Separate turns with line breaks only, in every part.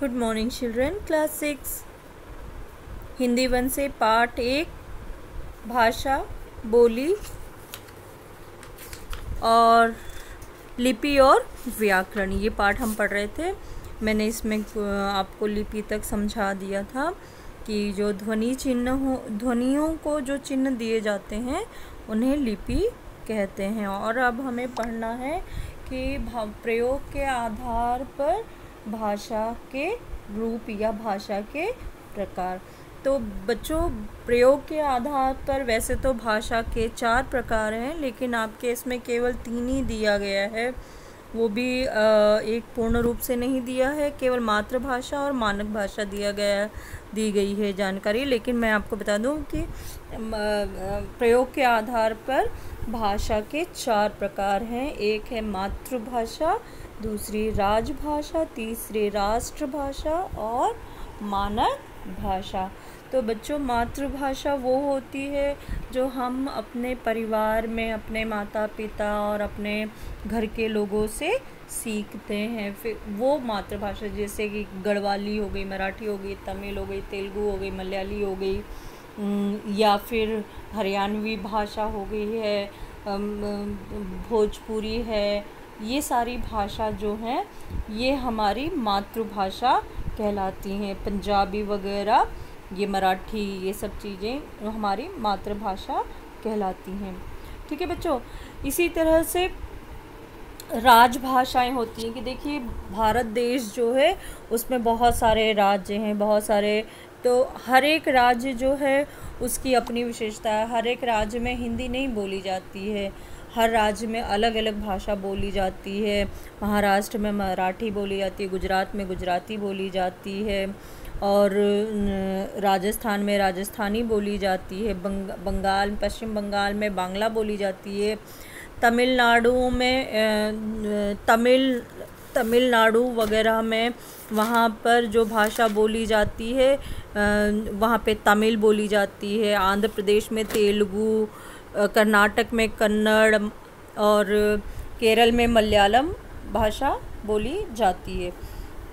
Good morning children. Class 6 Hindi 1 से part 1 भाषा, बोली और लिपि और व्याकरण, ये पाठ हम पढ़ रहे थे। मैंने इसमें आपको लिपि तक समझा दिया था कि जो ध्वनियों को जो चिन्ह दिए जाते हैं उन्हें लिपि कहते हैं। और अब हमें पढ़ना है कि प्रयोग के आधार पर भाषा के रूप या भाषा के प्रकार। तो बच्चों, प्रयोग के आधार पर वैसे तो भाषा के 4 प्रकार हैं, लेकिन आपके इसमें केवल 3 ही दिया गया है। वो भी एक पूर्ण रूप से नहीं दिया है, केवल मातृभाषा और मानक भाषा दी गई है जानकारी। लेकिन मैं आपको बता दूं कि प्रयोग के आधार पर भाषा के 4 प्रकार हैं। एक है मातृभाषा, दूसरी राजभाषा, तीसरी राष्ट्रभाषा और मानक भाषा। तो बच्चों, मातृभाषा वो होती है जो हम अपने परिवार में अपने माता पिता और अपने घर के लोगों से सीखते हैं। फिर वो मातृभाषा जैसे कि गढ़वाली हो गई, मराठी हो गई, तमिल हो गई, तेलुगु हो गई, मलयाली हो गई, या फिर हरियाणवी भाषा हो गई है, भोजपुरी है। ये सारी भाषा जो हैं ये हमारी मातृभाषा कहलाती हैं। पंजाबी वगैरह, ये मराठी, ये सब चीज़ें हमारी मातृभाषा कहलाती हैं। ठीक है बच्चों, इसी तरह से राजभाषाएं होती हैं कि देखिए भारत देश जो है उसमें बहुत सारे राज्य हैं, बहुत सारे। तो हर एक राज्य जो है उसकी अपनी विशेषता है। हर एक राज्य में हिंदी नहीं बोली जाती है, हर राज्य में अलग अलग भाषा बोली जाती है। महाराष्ट्र में मराठी बोली जाती है, गुजरात में गुजराती बोली जाती है, और राजस्थान में राजस्थानी बोली जाती है। पश्चिम बंगाल में बांग्ला बोली जाती है। तमिलनाडु में तमिलनाडु वगैरह में वहाँ पर जो भाषा बोली जाती है वहाँ पे तमिल बोली जाती है। आंध्र प्रदेश में तेलुगु, कर्नाटक में कन्नड़ और केरल में मलयालम भाषा बोली जाती है।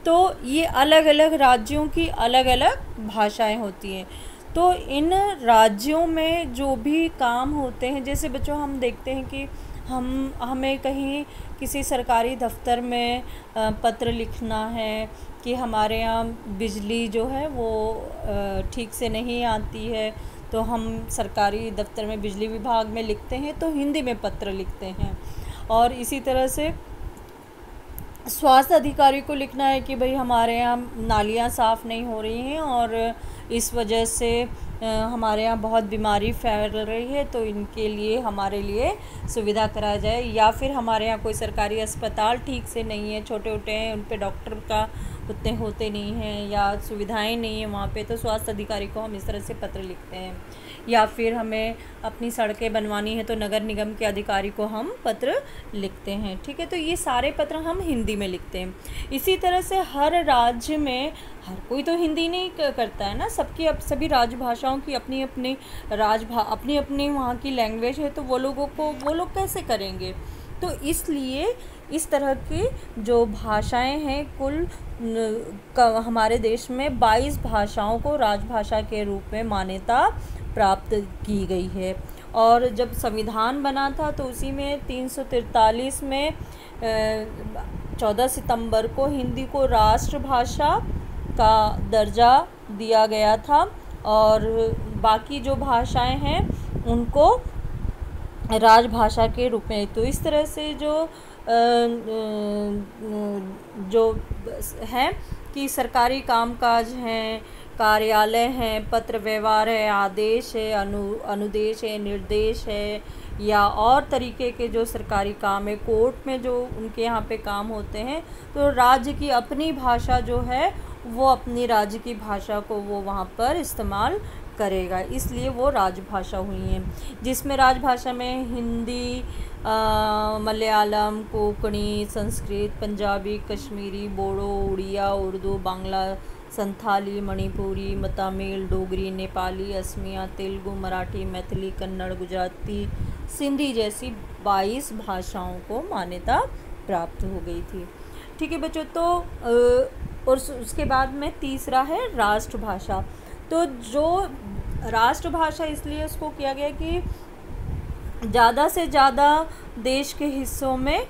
तो ये अलग अलग राज्यों की अलग अलग भाषाएं होती हैं। तो इन राज्यों में जो भी काम होते हैं, जैसे बच्चों हम देखते हैं कि हमें कहीं किसी सरकारी दफ्तर में पत्र लिखना है कि हमारे यहाँ बिजली जो है वो ठीक से नहीं आती है, तो हम सरकारी दफ्तर में बिजली विभाग में लिखते हैं तो हिंदी में पत्र लिखते हैं। और इसी तरह से स्वास्थ्य अधिकारी को लिखना है कि भाई हमारे यहाँ नालियाँ साफ़ नहीं हो रही हैं और इस वजह से हमारे यहाँ बहुत बीमारी फैल रही है, तो इनके लिए हमारे लिए सुविधा कराया जाए। या फिर हमारे यहाँ कोई सरकारी अस्पताल ठीक से नहीं है, छोटे छोटे हैं, उन पे डॉक्टर का उतने होते नहीं हैं या सुविधाएं नहीं है वहाँ पे, तो स्वास्थ्य अधिकारी को हम इस तरह से पत्र लिखते हैं। या फिर हमें अपनी सड़कें बनवानी है तो नगर निगम के अधिकारी को हम पत्र लिखते हैं। ठीक है, तो ये सारे पत्र हम हिंदी में लिखते हैं। इसी तरह से हर राज्य में हर कोई तो हिंदी नहीं करता है ना, सभी राजभाषाओं की अपनी अपनी वहाँ की लैंग्वेज है, तो वो लोग कैसे करेंगे। तो इसलिए इस तरह की जो भाषाएं हैं कुल हमारे देश में 22 भाषाओं को राजभाषा के रूप में मान्यता प्राप्त की गई है। और जब संविधान बना था तो उसी में 343 में 14 सितंबर को हिंदी को राष्ट्रभाषा का दर्जा दिया गया था, और बाकी जो भाषाएं हैं उनको राजभाषा के रूप में। तो इस तरह से जो हैं कि सरकारी कामकाज हैं, कार्यालय हैं, पत्र व्यवहार है, आदेश है, अनुदेश है, निर्देश है, या और तरीके के जो सरकारी काम है, कोर्ट में जो उनके यहाँ पे काम होते हैं, तो राज्य की अपनी भाषा जो है वो अपनी राज्य की भाषा को वो वहाँ पर इस्तेमाल करेगा, इसलिए वो राजभाषा हुई हैं। जिसमें राजभाषा में हिंदी, मलयालम, कोंकणी, संस्कृत, पंजाबी, कश्मीरी, बोडो, उड़िया, उर्दू, बांग्ला, संथाली, मणिपुरी, तमिल, डोगरी, नेपाली, असमिया, तेलुगु, मराठी, मैथिली, कन्नड़, गुजराती, सिंधी जैसी 22 भाषाओं को मान्यता प्राप्त हो गई थी। ठीक है बच्चों, तो और उसके बाद में तीसरा है राष्ट्रभाषा। तो जो राष्ट्रभाषा इसलिए उसको किया गया कि ज़्यादा से ज़्यादा देश के हिस्सों में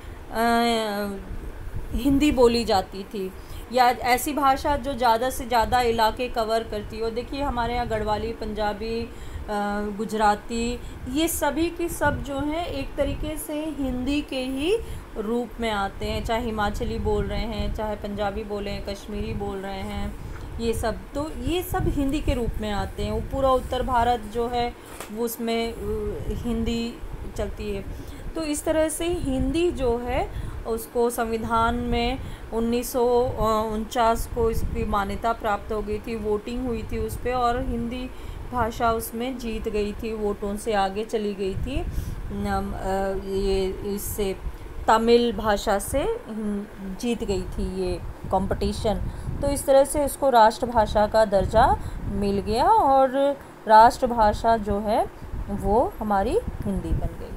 हिंदी बोली जाती थी, या ऐसी भाषा जो ज़्यादा से ज़्यादा इलाके कवर करती हो। देखिए हमारे यहाँ गढ़वाली, पंजाबी, गुजराती, ये सभी की सब जो हैं एक तरीके से हिंदी के ही रूप में आते हैं, चाहे हिमाचली बोल रहे हैं, चाहे पंजाबी बोले हैं, कश्मीरी बोल रहे हैं, ये सब तो ये सब हिंदी के रूप में आते हैं। वो पूरा उत्तर भारत जो है वो उसमें हिंदी चलती है। तो इस तरह से हिंदी जो है उसको संविधान में 1949 को इसकी मान्यता प्राप्त हो गई थी, वोटिंग हुई थी उस पर, और हिंदी भाषा उसमें जीत गई थी, वोटों से आगे चली गई थी। ये इससे तमिल भाषा से जीत गई थी ये कंपटीशन। तो इस तरह से उसको राष्ट्रभाषा का दर्जा मिल गया और राष्ट्रभाषा जो है वो हमारी हिंदी बन गई।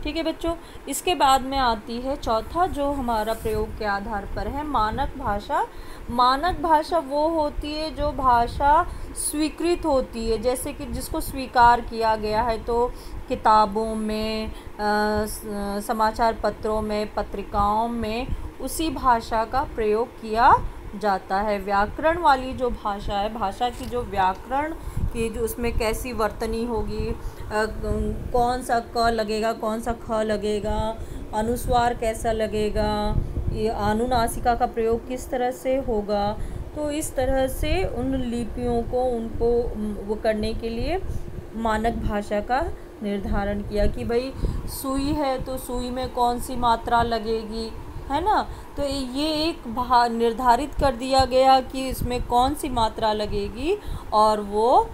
ठीक है बच्चों, इसके बाद में आती है चौथा जो हमारा प्रयोग के आधार पर है, मानक भाषा। मानक भाषा वो होती है जो भाषा स्वीकृत होती है, जैसे कि जिसको स्वीकार किया गया है। तो किताबों में, समाचार पत्रों में, पत्रिकाओं में उसी भाषा का प्रयोग किया जाता है। व्याकरण वाली जो भाषा है, भाषा की जो व्याकरण की जो उसमें कैसी वर्तनी होगी, कौन सा क लगेगा, कौन सा ख लगेगा, अनुस्वार कैसा लगेगा, ये अनुनासिका का प्रयोग किस तरह से होगा। तो इस तरह से उन लिपियों को उनको वो करने के लिए मानक भाषा का निर्धारण किया कि भाई सुई है तो सुई में कौन सी मात्रा लगेगी, है ना। तो ये एक निर्धारित कर दिया गया कि इसमें कौन सी मात्रा लगेगी और वो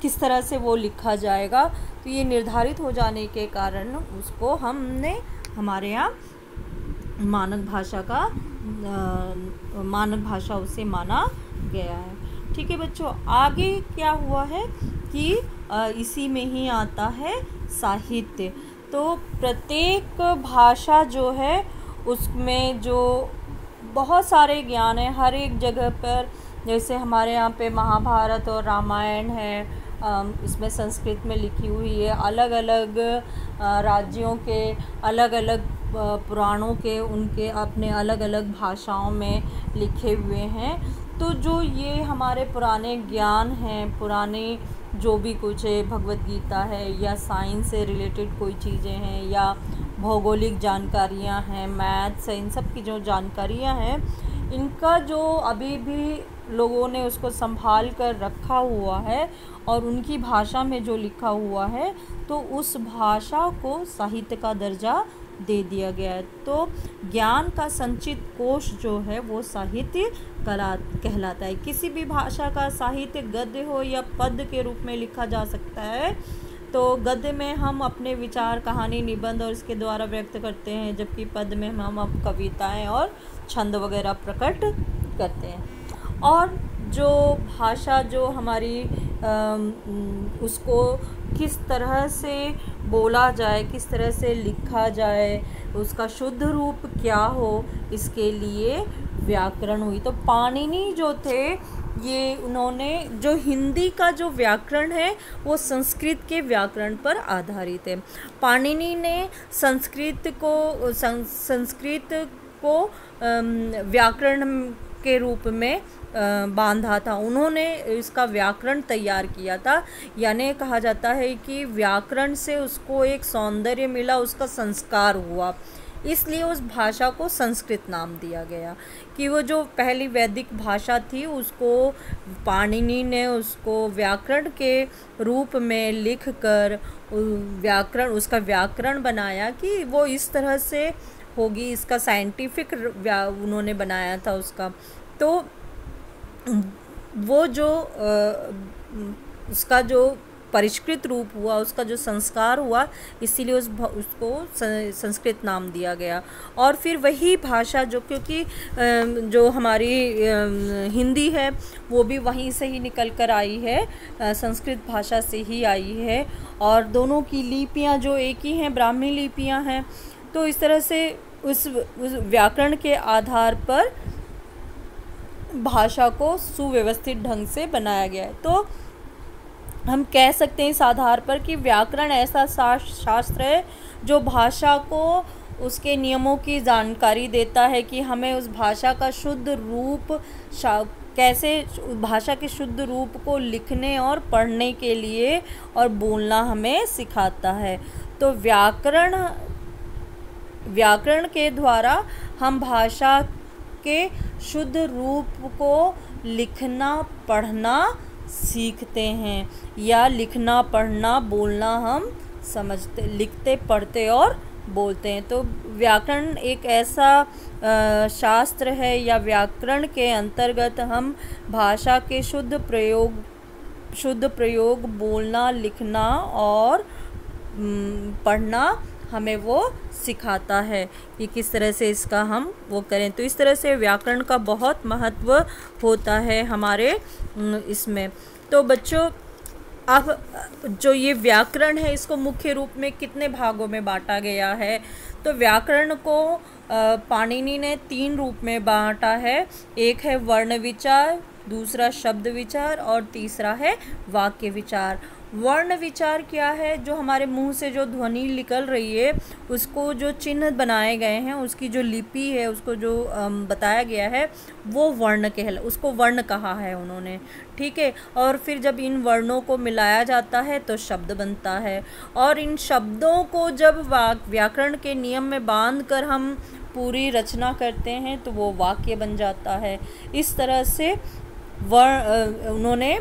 किस तरह से वो लिखा जाएगा। तो ये निर्धारित हो जाने के कारण उसको हमने हमारे यहाँ मानक भाषा उसे माना गया है। ठीक है बच्चों, आगे क्या हुआ है कि इसी में ही आता है साहित्य। तो प्रत्येक भाषा जो है उसमें जो बहुत सारे ज्ञान है हर एक जगह पर। जैसे हमारे यहाँ पे महाभारत और रामायण है, इसमें संस्कृत में लिखी हुई है। अलग अलग राज्यों के अलग अलग पुराणों के उनके अपने अलग अलग भाषाओं में लिखे हुए हैं। तो जो ये हमारे पुराने ज्ञान हैं, पुराने जो भी कुछ है, भगवत गीता है या साइंस से रिलेटेड कोई चीज़ें हैं या भौगोलिक जानकारियां हैं, मैथ्स है, इन सब की जो जानकारियां हैं, इनका जो अभी भी लोगों ने उसको संभाल कर रखा हुआ है और उनकी भाषा में जो लिखा हुआ है, तो उस भाषा को साहित्य का दर्जा दे दिया गया है। तो ज्ञान का संचित कोश जो है वो साहित्य कहलाता है। किसी भी भाषा का साहित्य गद्य हो या पद्य के रूप में लिखा जा सकता है। तो गद्य में हम अपने विचार, कहानी, निबंध और इसके द्वारा व्यक्त करते हैं, जबकि पद्य में हम कविताएं और छंद वगैरह प्रकट करते हैं। और जो भाषा जो हमारी उसको किस तरह से बोला जाए, किस तरह से लिखा जाए, उसका शुद्ध रूप क्या हो, इसके लिए व्याकरण हुई। तो पाणिनि जो थे, ये उन्होंने जो हिंदी का जो व्याकरण है वो संस्कृत के व्याकरण पर आधारित है। पाणिनि ने संस्कृत को व्याकरण के रूप में बांधा था। उन्होंने इसका व्याकरण तैयार किया था। यानी कहा जाता है कि व्याकरण से उसको एक सौंदर्य मिला, उसका संस्कार हुआ, इसलिए उस भाषा को संस्कृत नाम दिया गया। कि वो जो पहली वैदिक भाषा थी उसको पाणिनि ने उसको व्याकरण के रूप में लिखकर उसका व्याकरण बनाया कि वो इस तरह से होगी, इसका साइंटिफिक उन्होंने बनाया था उसका। तो वो जो उसका जो परिष्कृत रूप हुआ, उसका जो संस्कार हुआ, इसीलिए उसको संस्कृत नाम दिया गया। और फिर वही भाषा जो, क्योंकि जो हमारी हिंदी है वो भी वहीं से ही निकल कर आई है, संस्कृत भाषा से ही आई है। और दोनों की लिपियां जो एक ही हैं, ब्राह्मी लिपियां हैं। तो इस तरह से उस व्याकरण के आधार पर भाषा को सुव्यवस्थित ढंग से बनाया गया है। तो हम कह सकते हैं इस आधार पर कि व्याकरण ऐसा शास्त्र है जो भाषा को उसके नियमों की जानकारी देता है कि हमें उस भाषा का शुद्ध रूप कैसे भाषा के शुद्ध रूप को लिखने और पढ़ने के लिए और बोलना हमें सिखाता है। तो व्याकरण के द्वारा हम भाषा के शुद्ध रूप को लिखना पढ़ना सीखते हैं, या लिखना पढ़ना बोलना हम समझते, लिखते पढ़ते और बोलते हैं। तो व्याकरण एक ऐसा शास्त्र है, या व्याकरण के अंतर्गत हम भाषा के शुद्ध प्रयोग बोलना, लिखना और पढ़ना हमें वो सिखाता है कि किस तरह से इसका हम वो करें। तो इस तरह से व्याकरण का बहुत महत्व होता है हमारे इसमें। तो बच्चों, अब जो ये व्याकरण है इसको मुख्य रूप में कितने भागों में बांटा गया है? तो व्याकरण को पाणिनि ने 3 रूप में बांटा है। एक है वर्ण विचार, दूसरा शब्द विचार और तीसरा है वाक्य विचार। वर्ण विचार क्या है? जो हमारे मुंह से जो ध्वनि निकल रही है उसको जो चिन्ह बनाए गए हैं, उसकी जो लिपि है, उसको जो बताया गया है वो उसको वर्ण कहा है उन्होंने, ठीक है। और फिर जब इन वर्णों को मिलाया जाता है तो शब्द बनता है, और इन शब्दों को जब व्याकरण के नियम में बांध कर हम पूरी रचना करते हैं तो वो वाक्य बन जाता है। इस तरह से उन्होंने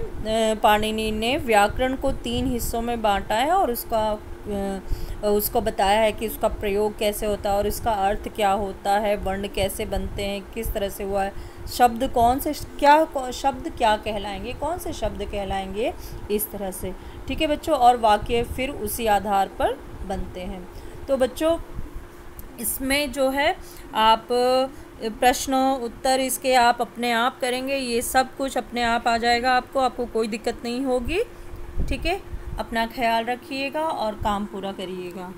पाणिनि ने व्याकरण को 3 हिस्सों में बांटा है, और उसको बताया है कि उसका प्रयोग कैसे होता है और इसका अर्थ क्या होता है, वर्ण कैसे बनते हैं, किस तरह से हुआ है, शब्द शब्द क्या कहलाएंगे, कौन से शब्द कहलाएंगे, इस तरह से, ठीक है बच्चों। और वाक्य फिर उसी आधार पर बनते हैं। तो बच्चों, इसमें जो है आप प्रश्न उत्तर इसके आप अपने आप करेंगे, ये सब कुछ अपने आप आ जाएगा, आपको कोई दिक्कत नहीं होगी, ठीक है। अपना ख्याल रखिएगा और काम पूरा करिएगा।